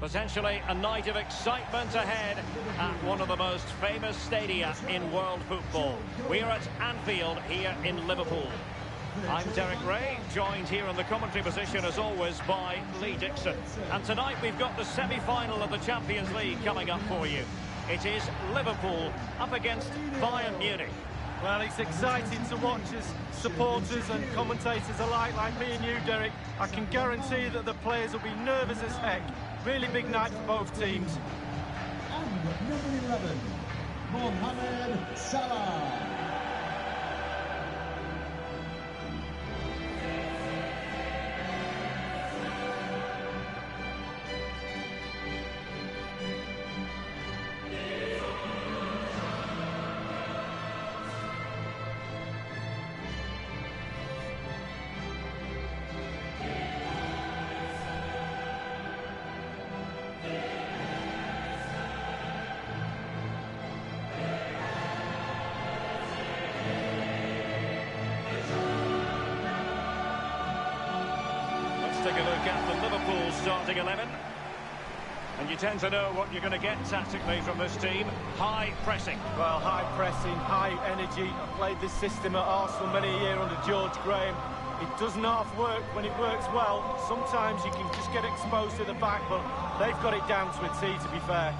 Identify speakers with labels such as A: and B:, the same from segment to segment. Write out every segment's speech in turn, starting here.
A: Potentially a night of excitement ahead at one of the most famous stadia in world football. We're at Anfield here in Liverpool. I'm Derek Ray, joined here in the commentary position as always by Lee Dixon. And tonight we've got the semi-final of the Champions League coming up for you. It is Liverpool up against Bayern Munich.
B: Well, it's exciting to watch as supporters and commentators alike, like me and you, Derek. I can guarantee that the players will be nervous as heck. Really big night for both teams.
C: And number 11, Mohamed Salah.
A: Take a look at the Liverpool starting 11. And you tend to know what you're going to get tactically from this team. High pressing.
B: Well, high pressing, high energy. I played this system at Arsenal many a year under George Graham. It does not work when it works well. Sometimes you can just get exposed to the back, but they've got it down to a T, to be fair.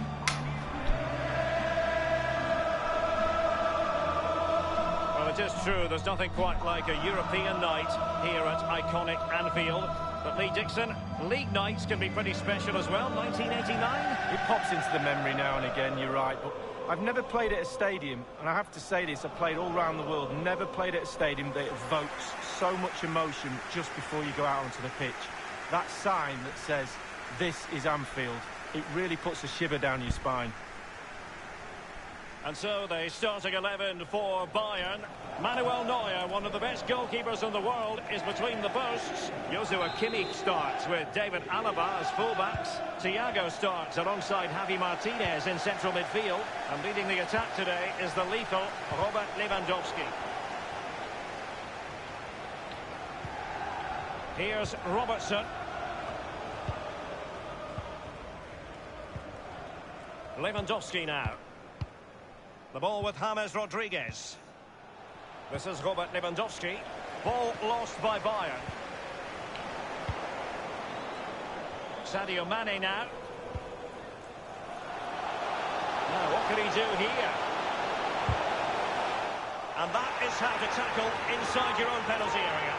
A: Well, it is true, there's nothing quite like a European night here at iconic Anfield. But Lee Dixon, league nights can be pretty special as well. 1989?
B: It pops into the memory now and again, you're right. But I've never played at a stadium, and I have to say this, I've played all around the world, never played at a stadium that evokes so much emotion just before you go out onto the pitch. That sign that says, "This is Anfield," it really puts a shiver down your spine.
A: And so the starting 11 for Bayern. Manuel Neuer, one of the best goalkeepers in the world, is between the posts. Joshua Kimmich starts with David Alaba as fullbacks. Thiago starts alongside Javi Martinez in central midfield. And leading the attack today is the lethal Robert Lewandowski. Here's Robertson. Lewandowski now. The ball with James Rodriguez. This is Robert Lewandowski. Ball lost by Bayern. Sadio Mane now. Now, what can he do here? And that is how to tackle inside your own penalty area.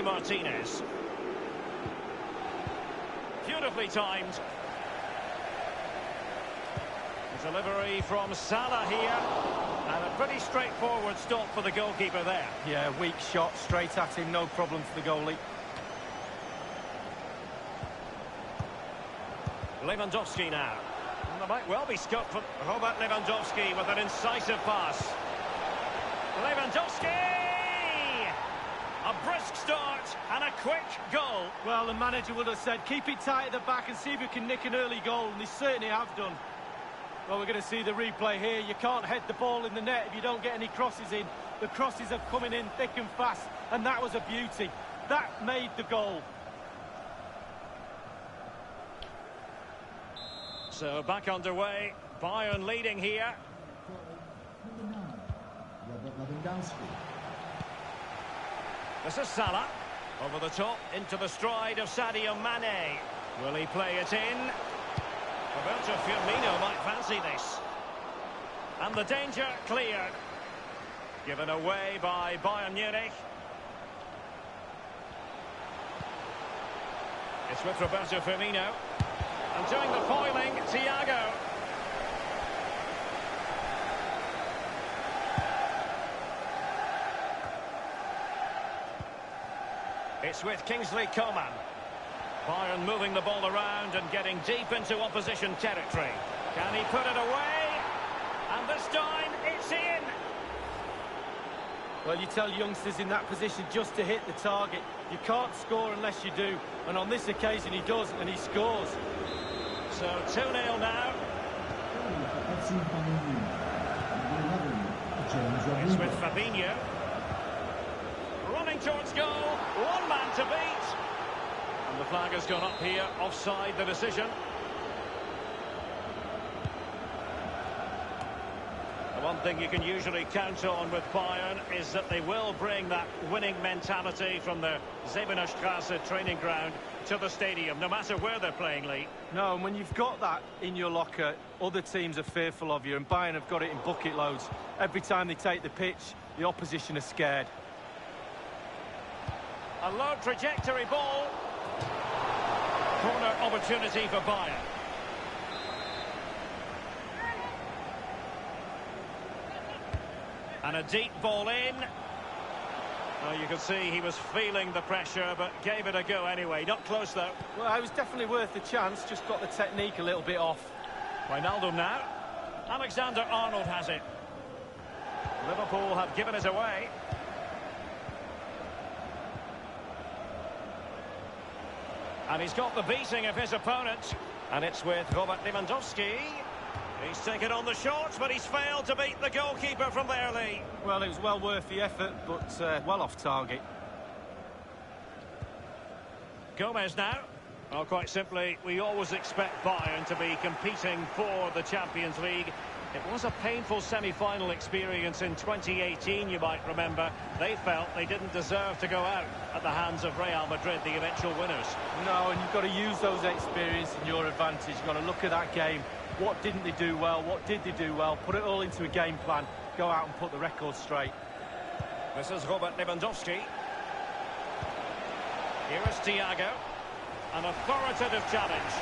A: Martinez. Beautifully timed. The delivery from Salah here. And a pretty straightforward stop for the goalkeeper there.
B: Yeah, weak shot, straight at him, no problem for the goalie.
A: Lewandowski now. And there might well be scope for Robert Lewandowski with an incisive pass. Lewandowski! A brisk start and a quick goal.
B: Well, the manager would have said, keep it tight at the back and see if we can nick an early goal, and they certainly have done. Well, we're going to see the replay here. You can't head the ball in the net if you don't get any crosses in. The crosses are coming in thick and fast, and that was a beauty. That made the goal.
A: So back underway. Bayern leading here.
C: Number 9, Robert Lewandowski.
A: This is Salah. Over the top, into the stride of Sadio Mane. Will he play it in? Roberto Firmino might fancy this. And the danger cleared. Given away by Bayern Munich. It's with Roberto Firmino. And doing the foiling, Thiago. It's with Kingsley Coman. Bayern moving the ball around and getting deep into opposition territory. Can he put it away? And this time, it's in.
B: Well, you tell youngsters in that position just to hit the target. You can't score unless you do. And on this occasion, he does, and he scores.
A: So 2-0 now.
C: for FC Bayern. Number 11, James
A: It's with
C: Rodriguez.
A: Fabinho. Running towards goal. One man to beat. And the flag has gone up here. Offside the decision. The one thing you can usually count on with Bayern is that they will bring that winning mentality from the Zebenerstrasse training ground to the stadium, no matter where they're playing, Lee.
B: No, and when you've got that in your locker, other teams are fearful of you, and Bayern have got it in bucket loads. Every time they take the pitch, the opposition are scared.
A: A low trajectory ball. Corner opportunity for Bayern. And a deep ball in. Well, you could see he was feeling the pressure, but gave it a go anyway. Not close, though.
B: Well, it was definitely worth the chance, just got the technique a little bit off.
A: Wijnaldum now. Alexander-Arnold has it. Liverpool have given it away. And he's got the beating of his opponent. And it's with Robert Lewandowski. He's taken on the shots, but he's failed to beat the goalkeeper from there, Lee.
B: Well, it was well worth the effort, but well off target.
A: Gomez now. Well, quite simply, we always expect Bayern to be competing for the Champions League. It was a painful semi-final experience in 2018, you might remember. They felt they didn't deserve to go out at the hands of Real Madrid, the eventual winners.
B: No, and you've got to use those experiences in your advantage. You've got to look at that game. What didn't they do well? What did they do well? Put it all into a game plan. Go out and put the record straight.
A: This is Robert Lewandowski. Here is Thiago. An authoritative challenge.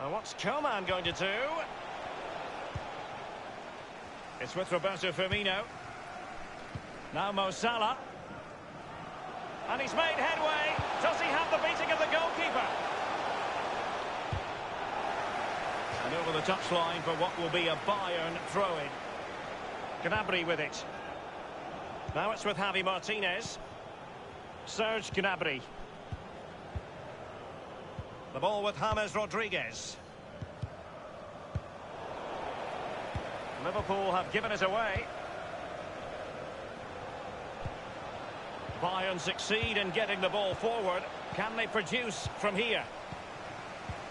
A: And what's Coman going to do? It's with Roberto Firmino. Now Mo Salah. And he's made headway. Does he have the beating of the goalkeeper? And over the touchline for what will be a Bayern throw-in. Gnabry with it. Now it's with Javi Martinez. Serge Gnabry. The ball with James Rodriguez. Liverpool have given it away. Bayern succeed in getting the ball forward. Can they produce from here?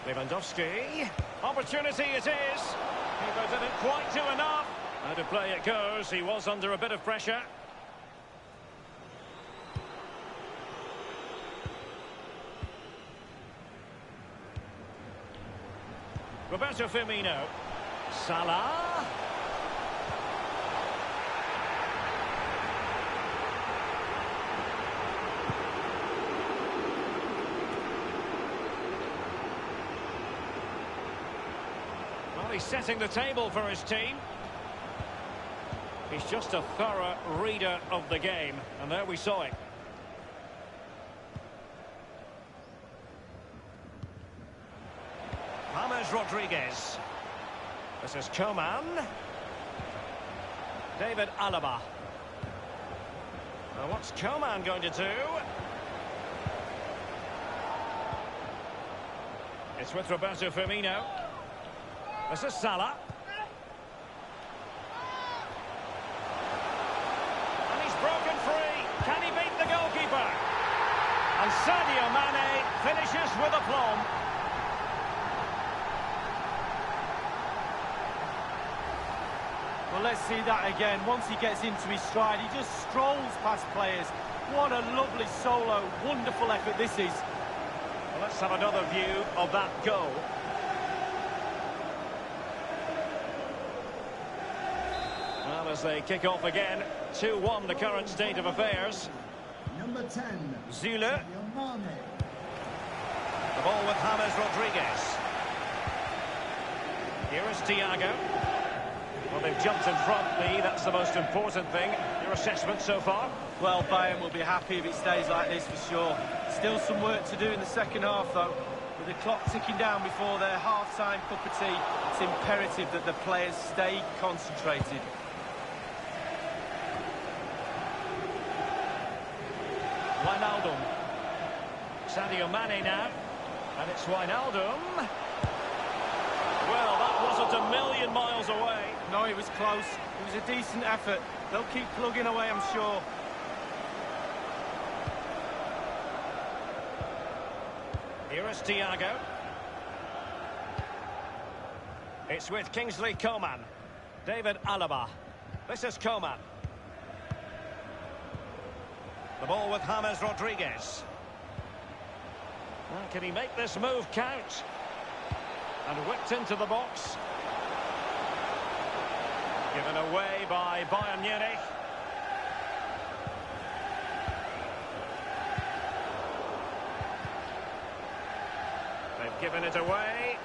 A: Lewandowski. Opportunity it is. Keeper didn't quite do enough. How to play it goes. He was under a bit of pressure. Roberto Firmino. Salah. Well, he's setting the table for his team. He's just a thorough reader of the game. And there we saw it. James Rodriguez. This is Coman. David Alaba. Now what's Coman going to do? It's with Roberto Firmino. This is Salah. And he's broken free. Can he beat the goalkeeper? And Sadio Mane finishes with aplomb.
B: Well, let's see that again. Once he gets into his stride, he just strolls past players. What a lovely solo. Wonderful effort this is.
A: Well, let's have another view of that goal. Well, as they kick off again, 2-1 the current state of affairs.
C: Number 10,
A: Zule.
C: Sadio Mane.
A: The ball with James Rodriguez. Here is Thiago. Well, they've jumped in front, Lee. That's the most important thing. Your assessment so far?
B: Well, Bayern will be happy if it stays like this for sure. Still some work to do in the second half, though. With the clock ticking down before their half-time cup of tea, it's imperative that the players stay concentrated.
A: Wijnaldum. Sadio Mane now. And it's Wijnaldum. Well, that wasn't a million miles away.
B: No, it was close. It was a decent effort. They'll keep plugging away, I'm sure.
A: Here is Thiago. It's with Kingsley Coman. David Alaba. This is Coman. The ball with James Rodriguez. Well, can he make this move count? And whipped into the box. Given away by Bayern Munich. They've given it away.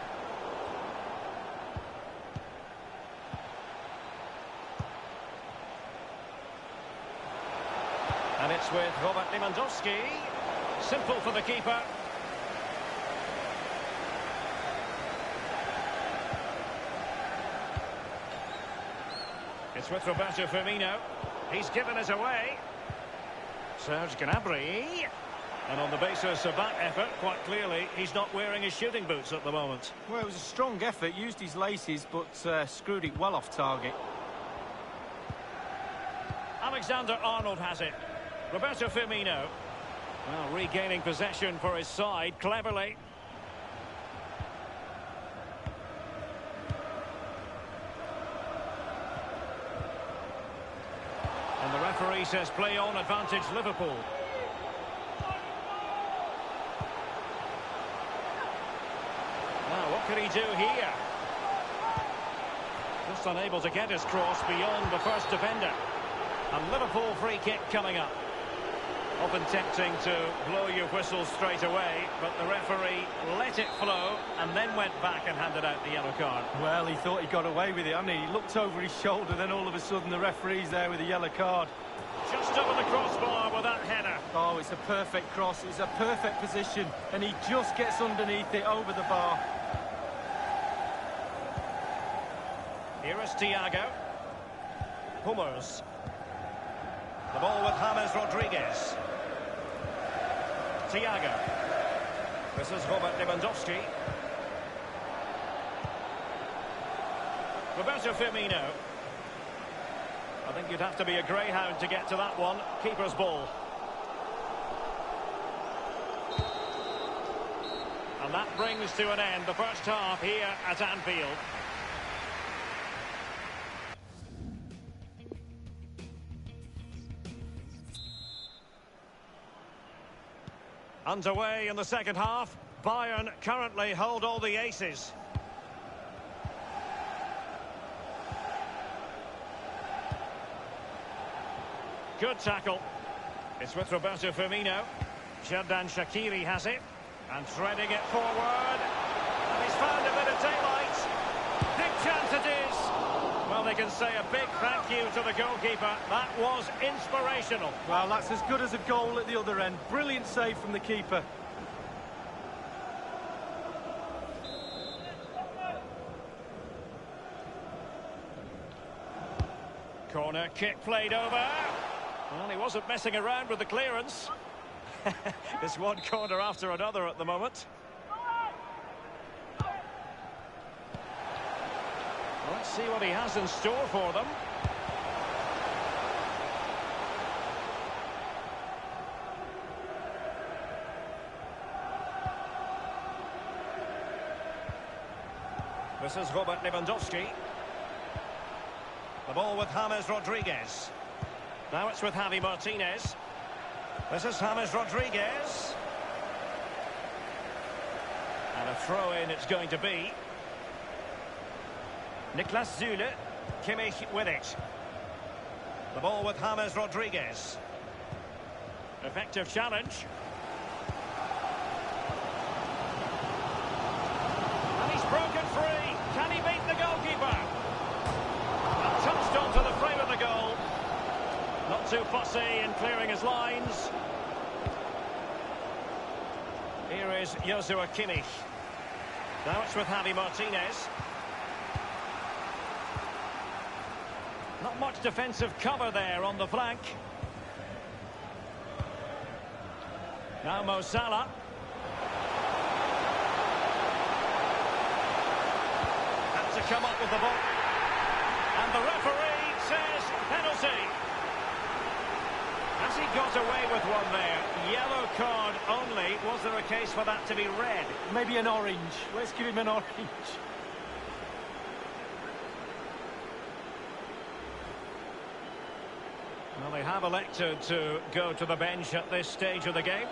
A: And it's with Robert Lewandowski. Simple for the keeper. It's with Roberto Firmino. He's given it away. Serge Gnabry. And on the basis of that effort, quite clearly, he's not wearing his shooting boots at the moment.
B: Well, it was a strong effort, used his laces, but screwed it well off target.
A: Alexander-Arnold has it. Roberto Firmino. Well, regaining possession for his side, cleverly. And the referee says play on, advantage Liverpool. Now, what can he do here? Just unable to get his cross beyond the first defender. And Liverpool free kick coming up. Often tempting to blow your whistle straight away, but the referee let it flow and then went back and handed out the yellow card.
B: Well, he thought he got away with it, hadn't he? He looked over his shoulder, then all of a sudden the referee's there with a yellow card.
A: Just over the crossbar with that header.
B: Oh, it's a perfect cross. It's a perfect position, and he just gets underneath it over the bar.
A: Here is Thiago. Hummers. The ball with James Rodriguez. Thiago. This is Robert Lewandowski. Roberto Firmino. I think you'd have to be a greyhound to get to that one. Keeper's ball. And that brings to an end the first half here at Anfield. Underway in the second half. Bayern currently hold all the aces. Good tackle. It's with Roberto Firmino. Xherdan Shaqiri has it. And threading it forward. And he's found a bit of daylight. Big chance it is. Well, they can say a big thank you to the goalkeeper. That was inspirational.
B: Well, that's as good as a goal at the other end. Brilliant save from the keeper.
A: Corner kick played over. Well, he wasn't messing around with the clearance. It's one corner after another at the moment. Let's see what he has in store for them. This is Robert Lewandowski. The ball with James Rodriguez. Now it's with Javi Martinez. This is James Rodriguez. And a throw-in it's going to be. Niklas Süle. Kimmich with it. The ball with James Rodriguez. Effective challenge. And he's broken free. Can he beat the goalkeeper? And touched onto the frame of the goal. Not too fussy in clearing his lines. Here is Joshua Kimmich. Now it's with Javi Martinez. Not much defensive cover there on the flank. Now Mo Salah. Had to come up with the ball. And the referee says penalty. Has he got away with one there? Yellow card only. Was there a case for that to be red?
B: Maybe an orange. Let's give him an orange.
A: Well, they have elected to go to the bench at this stage of the game.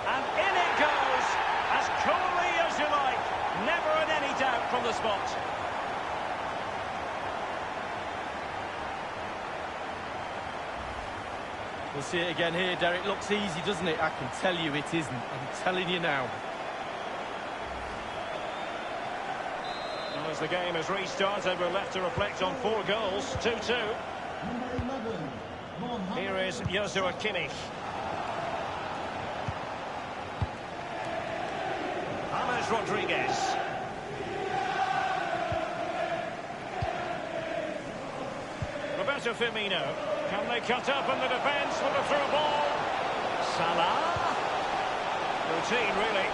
A: And in it goes, as coolly as you like. Never in any doubt from the spot.
B: We'll see it again here, Derek. Looks easy, doesn't it? I can tell you it isn't. I'm telling you now.
A: Well, as the game has restarted, we're left to reflect on 4 goals. 2-2.
C: Number 11,
A: Here is Joshua Kimmich. James Rodriguez. Roberto Firmino. Can they cut up in the defence with a through ball? Salah. Routine, really.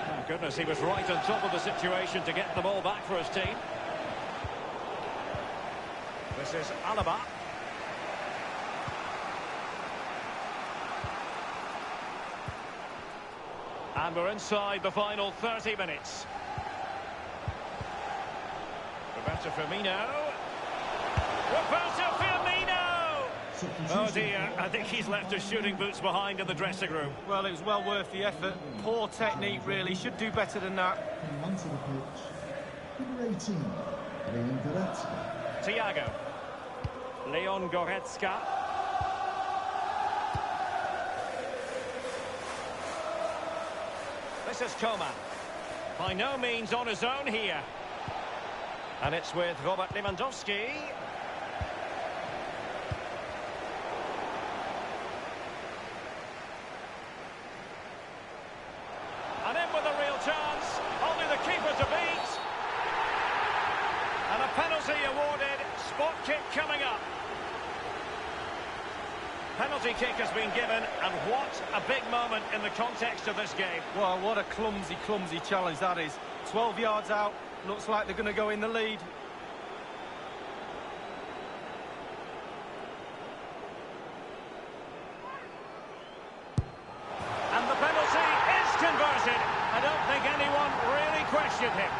A: Oh, goodness, he was right on top of the situation to get the ball back for his team. This is Alaba. And we're inside the final 30 minutes. Roberto Firmino. Roberto Firmino! Oh dear, I think he's left his shooting boots behind in the dressing room.
B: Well, it was well worth the effort. Poor technique, really. Should do better than that.
C: coming onto the pitch. Number 18, Leon Goretzka.
A: Thiago. Leon Goretzka. This is Coman. By no means on his own here. And it's with Robert Lewandowski. And in with a real chance. Only the keeper to beat. And a penalty awarded. Spot kick coming up. Penalty kick has been given, and what a big moment in the context of this game.
B: Well, what a clumsy, clumsy challenge that is. 12 yards out, looks like they're going to go in the lead.
A: And the penalty is converted. I don't think anyone really questioned him.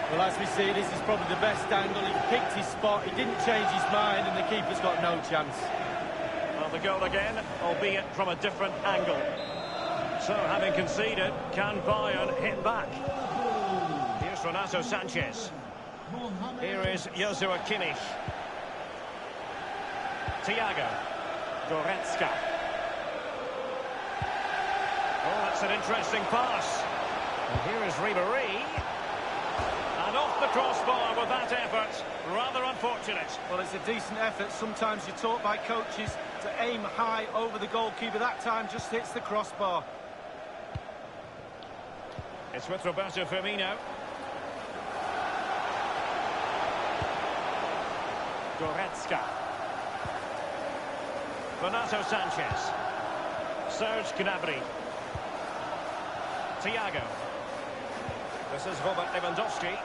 B: Well, as we see, this is probably the best angle. He picked his spot, he didn't change his mind, and the keeper's got no chance.
A: Well, the goal again, albeit from a different angle. So, having conceded, can Bayern hit back? Here's Renato Sanchez. Here is Joshua Kimmich. Thiago. Goretzka. Oh, that's an interesting pass. And here is Ribéry. And off the crossbar with that effort. Rather unfortunate.
B: Well, it's a decent effort. Sometimes you're taught by coaches to aim high over the goalkeeper. That time just hits the crossbar.
A: It's with Roberto Firmino. Goretzka. Renato Sanchez. Serge Gnabry. Thiago. This is Robert Lewandowski.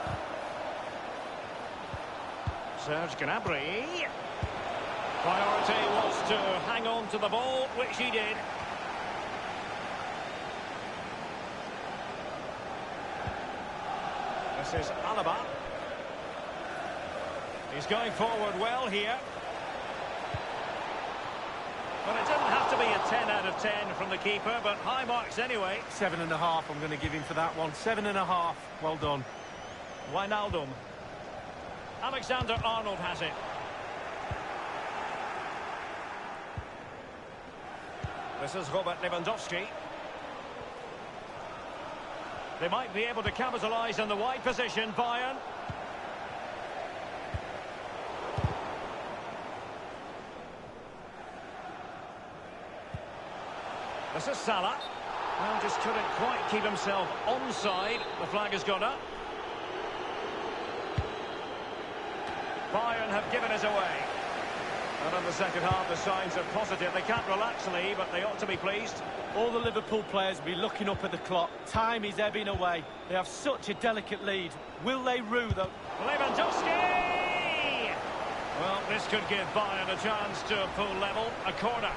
A: Serge Gnabry. Priority was to hang on to the ball, which he did. This is Alaba. He's going forward well here. Well, it didn't have to be a 10 out of 10 from the keeper, but high marks anyway.
B: 7.5 I'm going to give him for that one. 7.5. Well done.
A: Wijnaldum. Alexander-Arnold has it. This is Robert Lewandowski. They might be able to capitalise on the wide position, Bayern. This is Salah. Well, just couldn't quite keep himself onside. The flag has gone up. Bayern have given us away. And in the second half, the signs are positive. They can't relax, Lee, but they ought to be pleased.
B: All the Liverpool players will be looking up at the clock. Time is ebbing away. They have such a delicate lead. Will they rue them?
A: Lewandowski! Well, this could give Bayern a chance to pull level. A corner.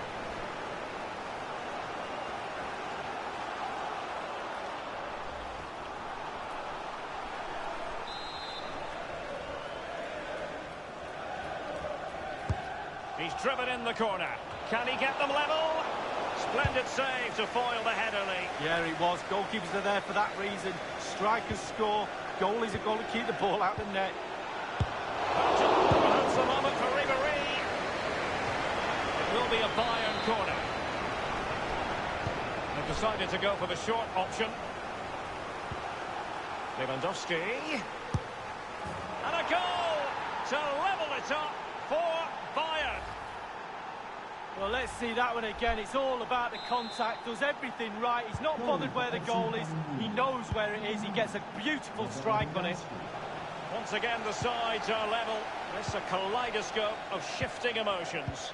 A: He's driven in the corner. Can he get them level? Splendid save to foil the header, Lee.
B: Yeah, it was. Goalkeepers are there for that reason. Strikers score. Goalies have got to keep the ball out of the net.
A: That's the moment for Ribéry. It will be a Bayern corner. They've decided to go for the short option. Lewandowski. And a goal to level it up for Bayern.
B: Well, let's see that one again. It's all about the contact. Does everything right. He's not bothered where the goal is. He knows where it is. He gets a beautiful strike on it.
A: Once again, the sides are level. This is a kaleidoscope of shifting emotions.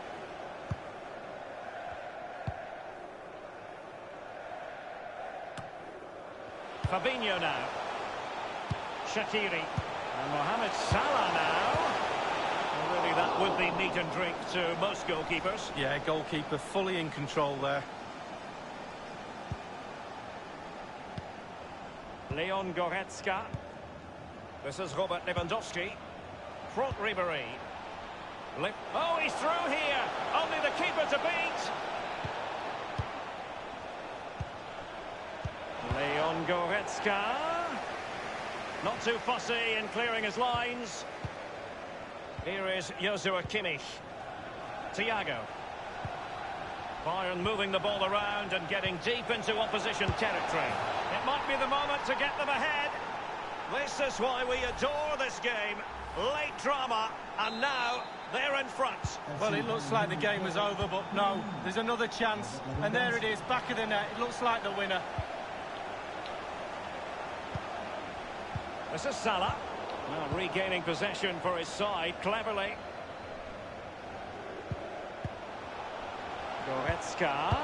A: Fabinho now. Shaqiri. And Mohamed Salah now. Well, really, that would be meat and drink to most goalkeepers.
B: Yeah, goalkeeper fully in control there.
A: Leon Goretzka. This is Robert Lewandowski. Front Ribéry. Oh, he's through here. Only the keeper to beat. Leon Goretzka. Not too fussy in clearing his lines. Here is Joshua Kimmich. Thiago. Bayern moving the ball around and getting deep into opposition territory. It might be the moment to get them ahead. This is why we adore this game. Late drama, and now they're in front.
B: Well, it looks like the game was over, but no, there's another chance. And there it is, back of the net. It looks like the winner.
A: This is Salah. Well, regaining possession for his side cleverly. Goretzka.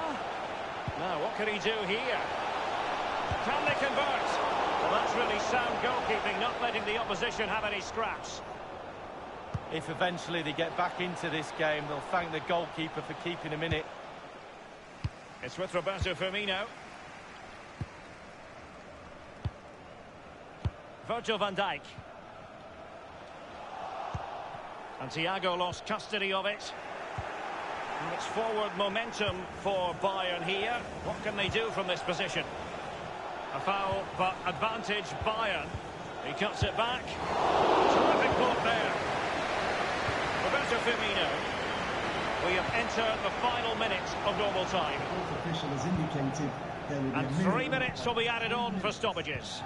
A: Now, what can he do here? Can they convert? Well, that's really sound goalkeeping, not letting the opposition have any scraps.
B: If eventually they get back into this game, they'll thank the goalkeeper for keeping him in it.
A: It's with Roberto Firmino. Virgil van Dijk. And Thiago lost custody of it. And it's forward momentum for Bayern here. What can they do from this position? A foul, but advantage Bayern. He cuts it back. Terrific block there. Roberto Firmino. We have entered the final minutes of normal time.
C: Official has indicated there will be
A: and 3 minutes will be added on for stoppages.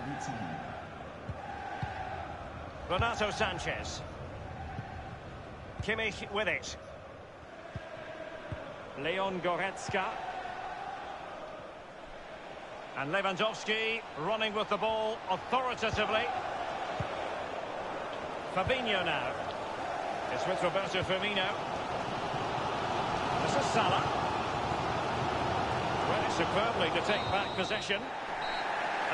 A: Renato Sanchez. Kimmich with it. Leon Goretzka. And Lewandowski running with the ball authoritatively. Fabinho now. It's with Roberto Firmino. This is Salah. Ready superbly to take back possession.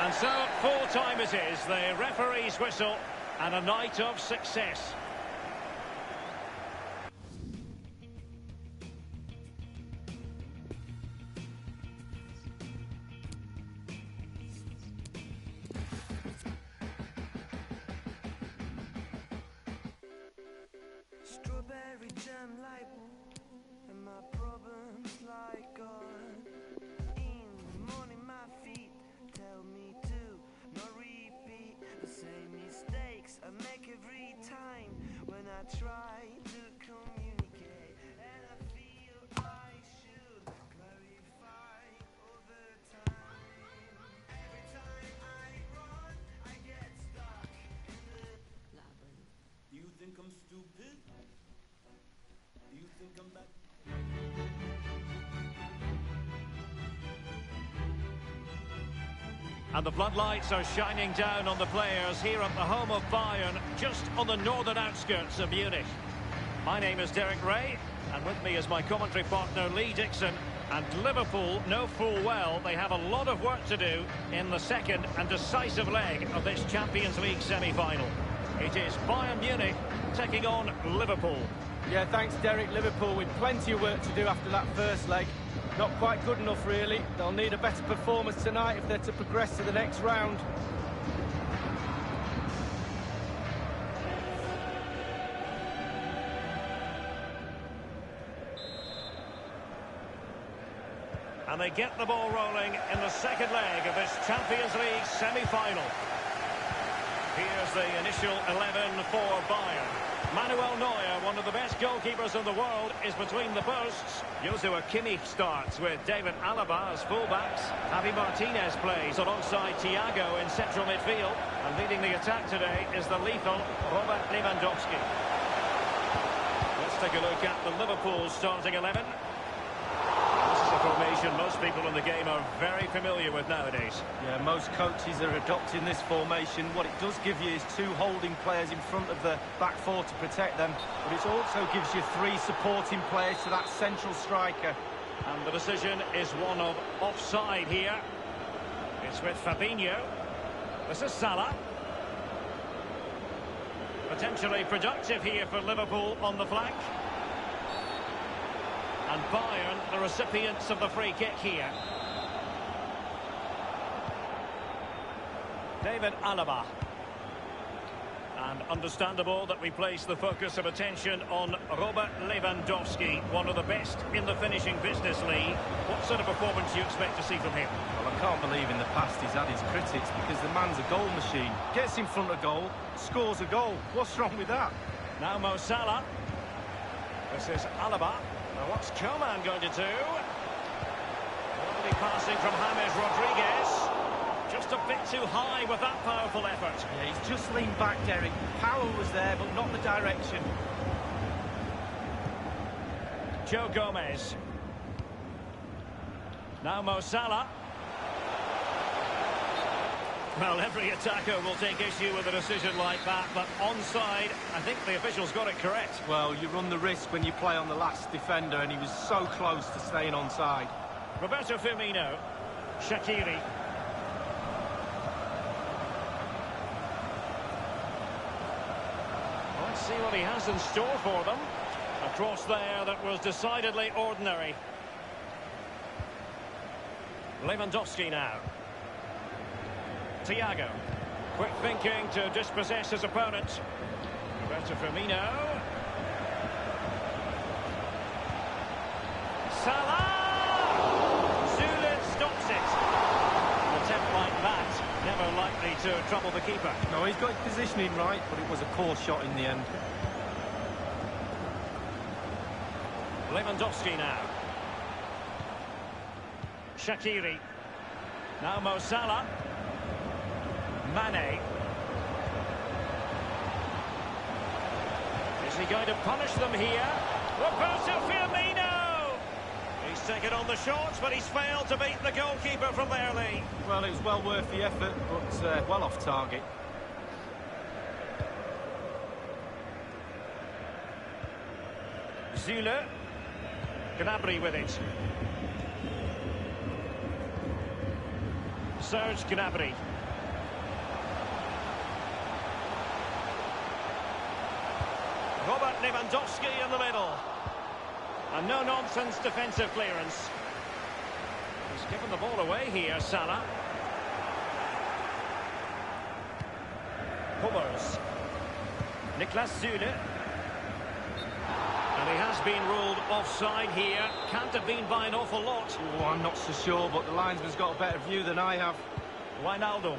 A: And so, full time it is. The referee's whistle and a night of success.
D: Strawberry jam like and my problems like God. In the morning my feet tell me to not repeat the same mistakes I make every time when I try to communicate, and I feel I should clarify all the time. Every time I run I get stuck in the labyrinth.
E: Do you think I'm stupid? Do you think I'm bad?
A: And the floodlights are shining down on the players here at the home of Bayern, just on the northern outskirts of Munich. My name is Derek Ray, and with me is my commentary partner Lee Dixon. And Liverpool know full well they have a lot of work to do in the second and decisive leg of this Champions League semi-final. It is Bayern Munich taking on Liverpool.
B: Yeah, thanks, Derek. Liverpool with plenty of work to do after that first leg. Not quite good enough, really. They'll need a better performance tonight if they're to progress to the next round.
A: And they get the ball rolling in the second leg of this Champions League semi-final. Here's the initial 11 for Bayern. Manuel Neuer, one of the best goalkeepers in the world, is between the posts. Joshua Kimmich starts with David Alaba as fullbacks. Javi Martinez plays alongside Thiago in central midfield. And leading the attack today is the lethal Robert Lewandowski. Let's take a look at the Liverpool starting 11. This is a formation most people in the game are very familiar with nowadays.
B: Yeah, most coaches are adopting this formation. What it does give you is two holding players in front of the back four to protect them, but it also gives you three supporting players to that central striker.
A: And the decision is one of offside here. It's with Fabinho. This is Salah. Potentially productive here for Liverpool on the flank. And Bayern, the recipients of the free kick here. David Alaba. And understandable that we place the focus of attention on Robert Lewandowski, one of the best in the finishing business league. What sort of performance do you expect to see from him?
B: Well, I can't believe in the past he's had his critics because the man's a goal machine. Gets in front of goal, scores a goal. What's wrong with that?
A: Now Mo Salah. This is Alaba. Now what's Coman going to do? Lovely passing from James Rodriguez. Just a bit too high with that powerful effort.
B: Yeah, he's just leaned back, Derek. Power was there, but not the direction.
A: Joe Gomez. Now Mo Salah. Well, every attacker will take issue with a decision like that, but onside, I think the officials got it correct.
B: Well, you run the risk when you play on the last defender, and he was so close to staying onside.
A: Roberto Firmino. Shaqiri. Let's see what he has in store for them. A cross there that was decidedly ordinary. Lewandowski now. Thiago. Quick thinking to dispossess his opponent. Roberto Firmino. Salah! Zulin stops it. An attempt like that, never likely to trouble the keeper.
B: No, he's got his positioning right, but it was a poor shot in the end.
A: Lewandowski now. Shaqiri. Now Mo Salah. Mane. Is he going to punish them here? Roberto Firmino! He's taken on the shots, but he's failed to beat the goalkeeper from there, Lee.
B: Well, it was well worth the effort, but well off target.
A: Zule. Gnabry with it. Serge Gnabry. Robert Lewandowski in the middle. A no-nonsense defensive clearance. He's given the ball away here, Salah. Hummels. Niklas Zule. And he has been ruled offside here. Can't have been by an awful lot.
B: Oh, I'm not so sure, but the linesman's got a better view than I have.
A: Wijnaldum.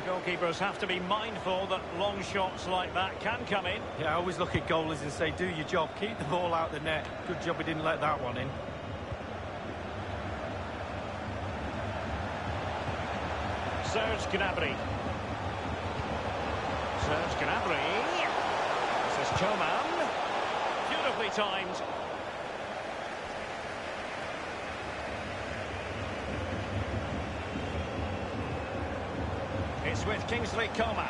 A: Goalkeepers have to be mindful that long shots like that can come in.
B: Yeah, I always look at goalies and say, do your job, keep the ball out the net. Good job he didn't let that one in.
A: Serge Gnabry. Serge Gnabry. This is Coman. Beautifully timed. It's with Kingsley Coman.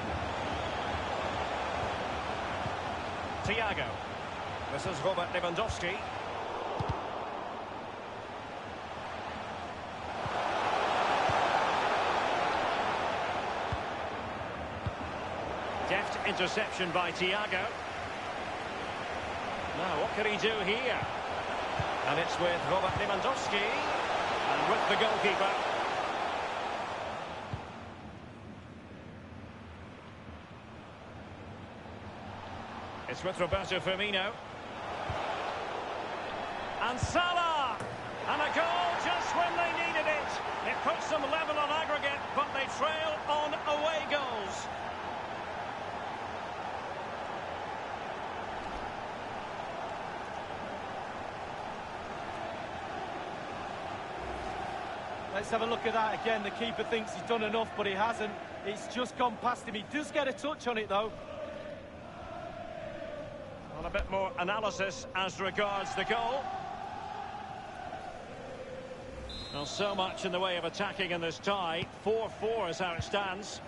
A: Thiago. This is Robert Lewandowski. Deft interception by Thiago. Now, what can he do here? And it's with Robert Lewandowski. And with the goalkeeper. It's with Roberto Firmino. And Salah! And a goal just when they needed it. It puts them level on aggregate, but they trail on away goals.
B: Let's have a look at that again. The keeper thinks he's done enough, but he hasn't. It's just gone past him. He does get a touch on it, though.
A: Well, a bit more analysis as regards the goal. Well, so much in the way of attacking in this tie. 4-4 is how it stands.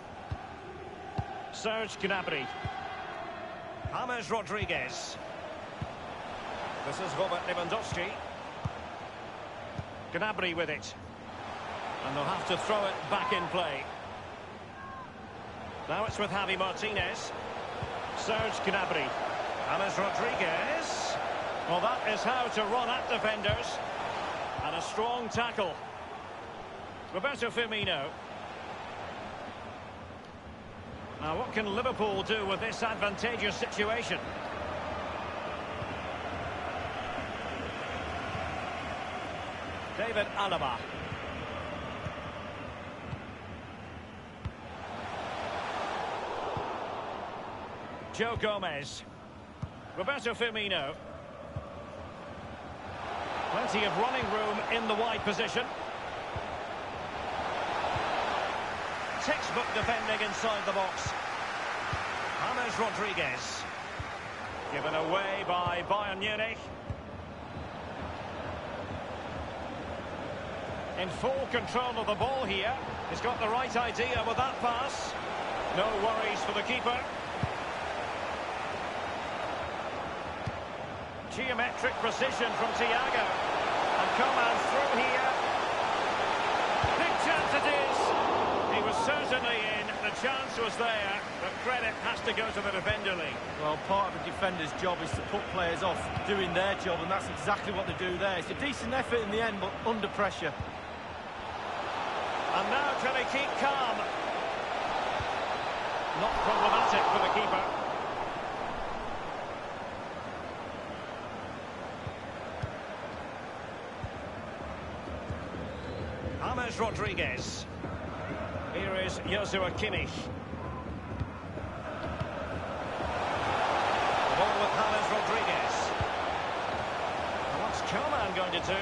A: Serge Gnabry. James Rodriguez. This is Robert Lewandowski. Gnabry with it. And they'll have to throw it back in play. Now it's with Javi Martinez. Serge Gnabry. James Rodriguez. Well, that is how to run at defenders. And a strong tackle. Roberto Firmino. Now, what can Liverpool do with this advantageous situation? David Alaba. Joe Gomez. Roberto Firmino. Plenty of running room in the wide position. Textbook defending inside the box. James Rodriguez. Given away by Bayern Munich. In full control of the ball here. He's got the right idea with that pass. No worries for the keeper. Geometric precision from Thiago. And Coman through here. Big chance it is. He was certainly in. The chance was there. But credit has to go to the defender, Lee.
B: Well, part of a defender's job is to put players off doing their job, and that's exactly what they do there. It's a decent effort in the end, but under pressure.
A: And now can he keep calm? Not problematic for the keeper. James Rodriguez. Here is Joshua Kimmich. The ball with James Rodriguez. What's Coman going to do?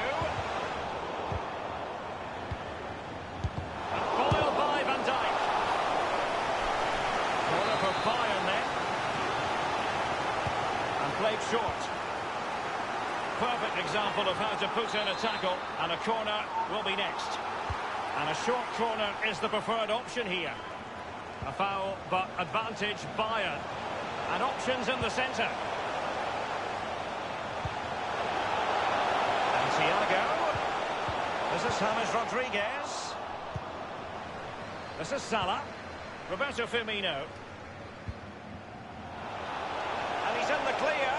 A: And foiled by Van Dijk. Corner for Bayern then. And played short. Perfect example of how to put in a tackle, and a corner will be next. And a short corner is the preferred option here. A foul, but advantage Bayern. And options in the centre. And Thiago. This is James Rodriguez. This is Salah. Roberto Firmino. And he's in the clear.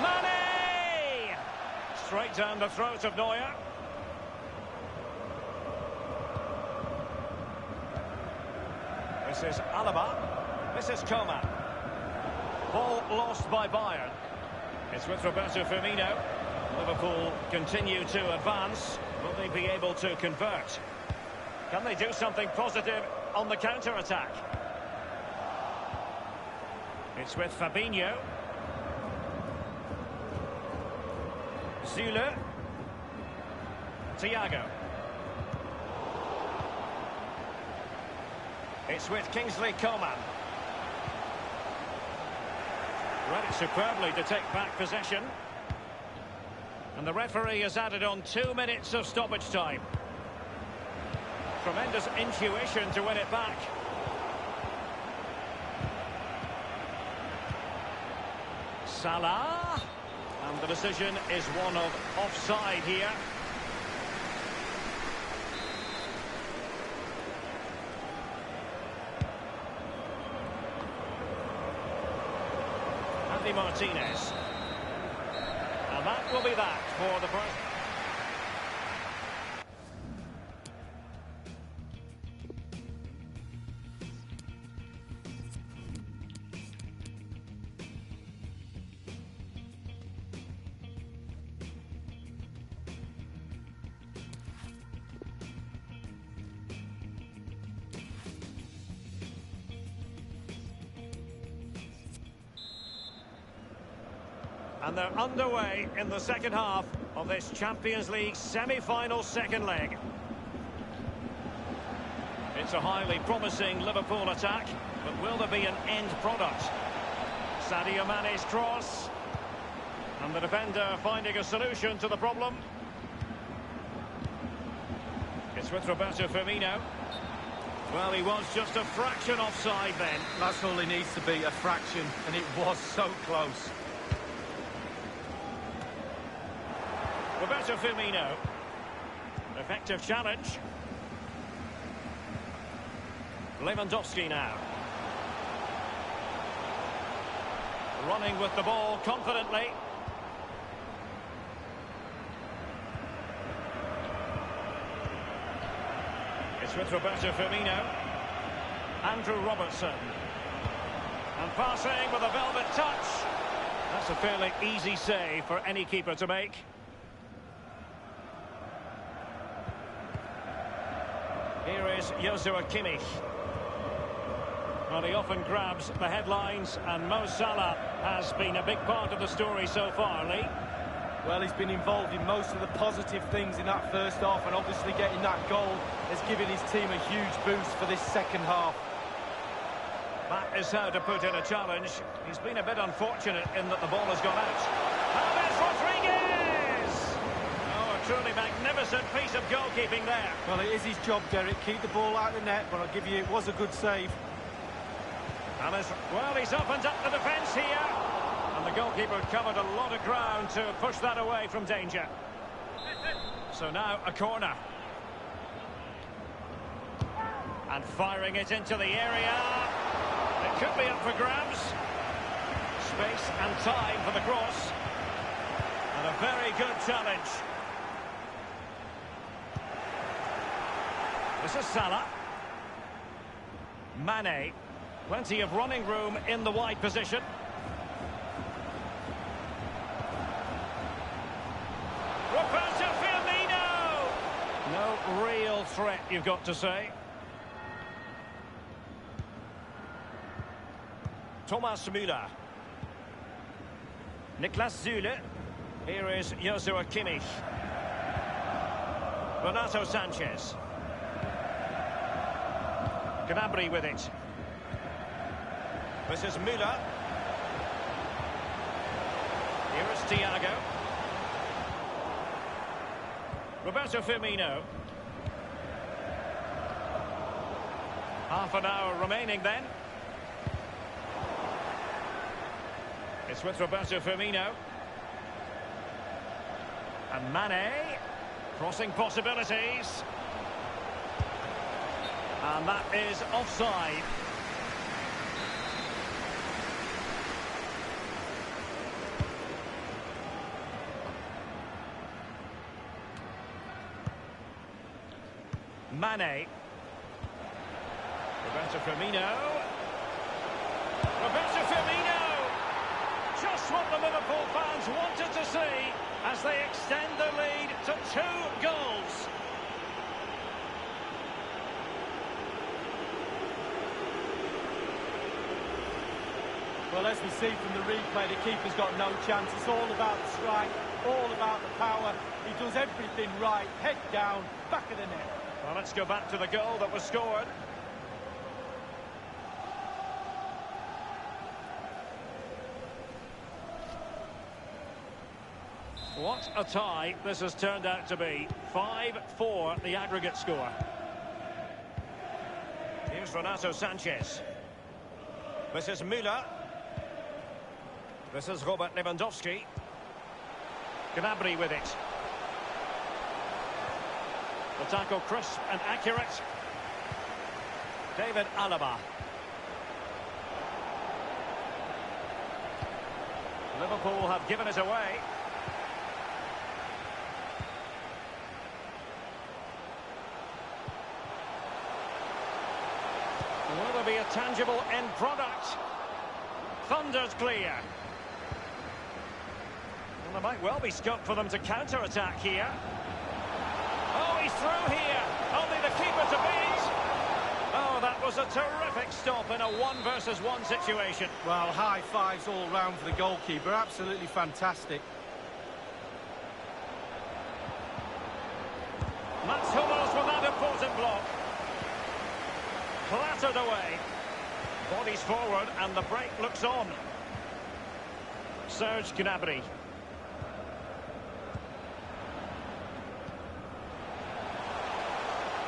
A: Mane! Straight down the throat of Neuer. This is Alaba. This is Coman. Ball lost by Bayern. It's with Roberto Firmino. Liverpool continue to advance. Will they be able to convert? Can they do something positive on the counter-attack? It's with Fabinho. Zule. Thiago. It's with Kingsley Coman. Read it superbly to take back possession. And the referee has added on 2 minutes of stoppage time. Tremendous intuition to win it back. Salah. And the decision is one of offside here. Andy Martinez. And that will be that for the first. And they're underway in the second half of this Champions League semi-final second leg. It's a highly promising Liverpool attack, but will there be an end product? Sadio Mane's cross. And the defender finding a solution to the problem. It's with Roberto Firmino. Well, he was just a fraction offside then.
B: That's all he needs to be, a fraction, and it was so close.
A: Roberto Firmino. Effective challenge. Lewandowski now. Running with the ball confidently. It's with Roberto Firmino. Andrew Robertson. And passing with a velvet touch. That's a fairly easy save for any keeper to make. Here is Joshua Kimmich. Well, he often grabs the headlines, and Mo Salah has been a big part of the story so far, Lee.
B: Well, he's been involved in most of the positive things in that first half, and obviously getting that goal has given his team a huge boost for this second half.
A: That is how to put in a challenge. He's been a bit unfortunate in that the ball has gone out. James Rodriguez! Oh, a truly magnificent piece of goalkeeping there.
B: Well, it is his job, Derek. Keep the ball out of the net, but I'll give you, it was a good save.
A: And well, he's opened up the defence here. And the goalkeeper covered a lot of ground to push that away from danger. So now a corner. And firing it into the area. It could be up for grabs. Space and time for the cross. And a very good challenge. This is Salah. Mane. Plenty of running room in the wide position. Roberto Firmino! No real threat, you've got to say. Thomas Müller. Niklas Süle. Here is Joshua Kimmich. Renato Sanchez. Gnabry with it. This is Müller. Here is Thiago. Roberto Firmino. Half an hour remaining then. It's with Roberto Firmino. And Mane. Crossing possibilities. And that is offside. Mane. Roberto Firmino. Roberto Firmino! Just what the Liverpool fans wanted to see as they extend the lead to 2 goals.
B: Well, as we see from the replay, the keeper's got no chance. It's all about the strike, all about the power. He does everything right. Head down, back of the net.
A: Well, let's go back to the goal that was scored. What a tie this has turned out to be. 5-4 the aggregate score. Here's Renato Sanchez. This is Müller. This is Robert Lewandowski. Gnabry with it. The tackle crisp and accurate. David Alaba. Liverpool have given it away. Will there be a tangible end product? Thunder's clear. Well, there might well be scope for them to counter-attack here. Oh, he's through here. Only the keeper to beat. Oh, that was a terrific stop in a 1-versus-1 situation.
B: Well, high fives all round for the goalkeeper. Absolutely fantastic.
A: Mats Hummels with that important block. Clattered away. Bodies forward and the break looks on. Serge Gnabry.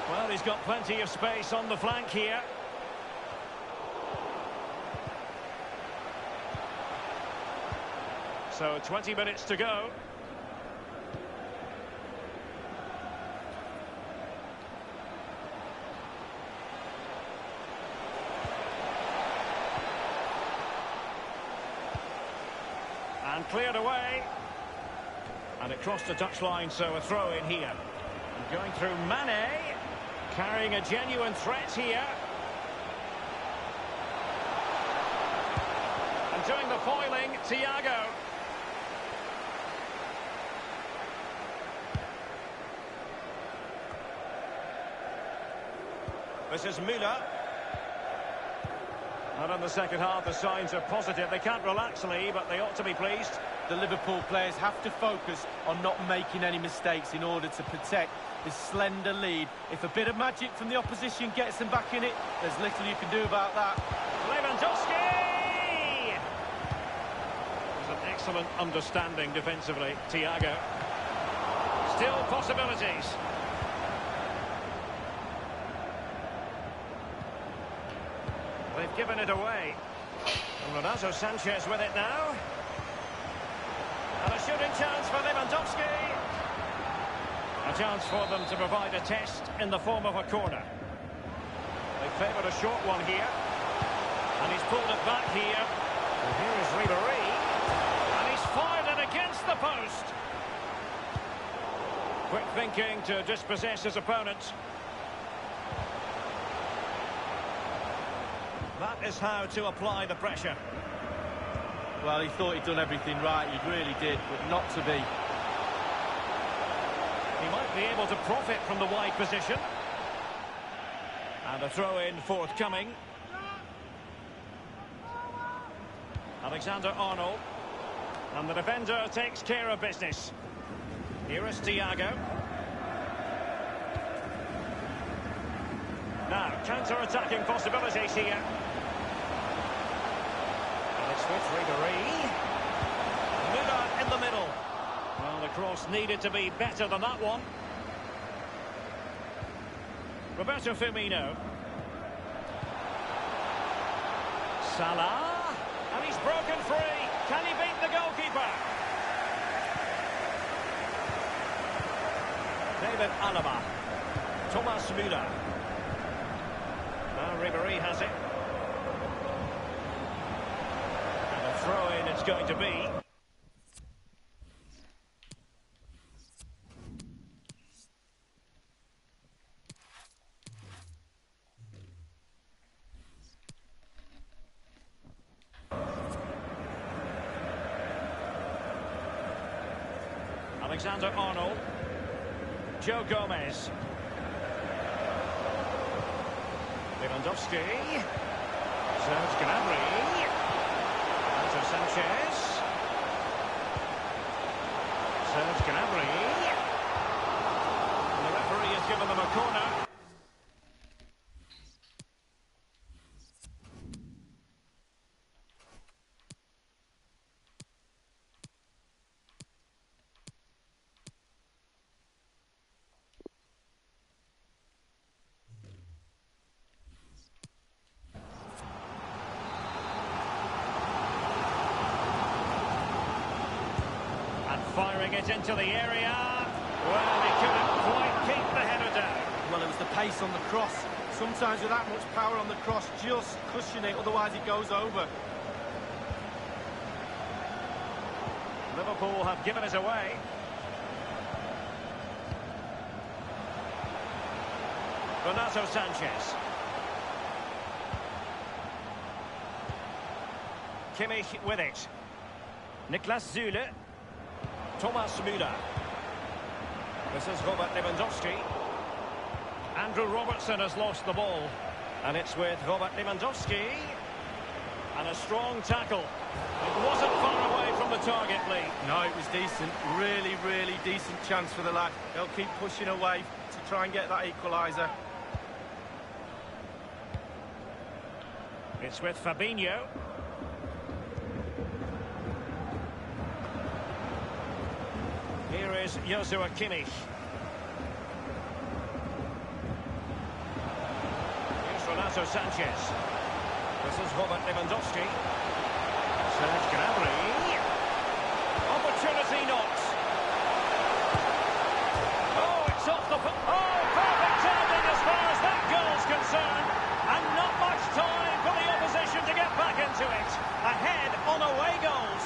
A: Well, he's got plenty of space on the flank here. So 20 minutes to go. And cleared away. And it crossed the touchline, so a throw in here. And going through Mane. Carrying a genuine threat here. And doing the foiling, Thiago. This is Müller. And in the second half, the signs are positive. They can't relax, Lee, but they ought to be pleased.
B: The Liverpool players have to focus on not making any mistakes in order to protect this slender lead. If a bit of magic from the opposition gets them back in it, there's little you can do about that.
A: Lewandowski! There's an excellent understanding defensively, Thiago. Still possibilities. They've given it away. And Renato Sanchez with it now. And a shooting chance for Lewandowski. A chance for them to provide a test in the form of a corner. They favoured a short one here. And he's pulled it back here. And here is Ribéry. And he's fired it against the post. Quick thinking to dispossess his opponent. That is how to apply the pressure.
B: Well, he thought he'd done everything right. He really did, but not to be.
A: He might be able to profit from the wide position. And a throw-in forthcoming. Alexander-Arnold. And the defender takes care of business. Here is Thiago. Now, counter-attacking possibilities here. And it's with Ribéry. Müller in the middle. Well, the cross needed to be better than that one. Roberto Firmino. Salah. And he's broken free. Can he beat the goalkeeper? David Alaba. Thomas Müller. Now Ribéry has it. And a throw-in it's going to be. Alexander-Arnold. Joe Gomez. Lewandowski. Serge Gnabry. Renato Sanchez. Serge Gnabry. And the referee has given them a corner. Firing it into the area. Well, he couldn't quite keep the header down.
B: Well, it was the pace on the cross. Sometimes with that much power on the cross, just cushion it, otherwise it goes over.
A: Liverpool have given it away. Renato Sanchez. Kimmich with it. Niklas Süle. Thomas Müller. This is Robert Lewandowski. Andrew Robertson has lost the ball. And it's with Robert Lewandowski. And a strong tackle. It wasn't far away from the target, Lee.
B: No, it was decent. Really, really decent chance for the lad. They'll keep pushing away to try and get that equaliser.
A: It's with Fabinho. Here is Joshua Kimmich. Here's Renato Sanchez. This is Robert Lewandowski. Serge Gnabry. Opportunity not. Oh, it's off the... Oh, perfect timing as far as that goal's concerned. And not much time for the opposition to get back into it. Ahead on away goals.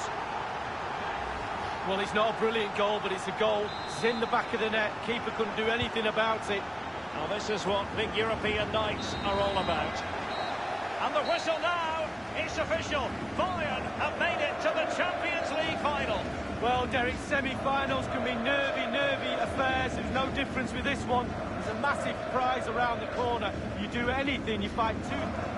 B: Well, it's not a brilliant goal, but it's a goal. It's in the back of the net. Keeper couldn't do anything about it.
A: Now, this is what big European nights are all about. And the whistle now. It's official. Bayern have made it to the Champions League final.
B: Well, Derek, semi-finals can be nervy affairs. There's no difference with this one. There's a massive prize around the corner. You do anything, you fight tooth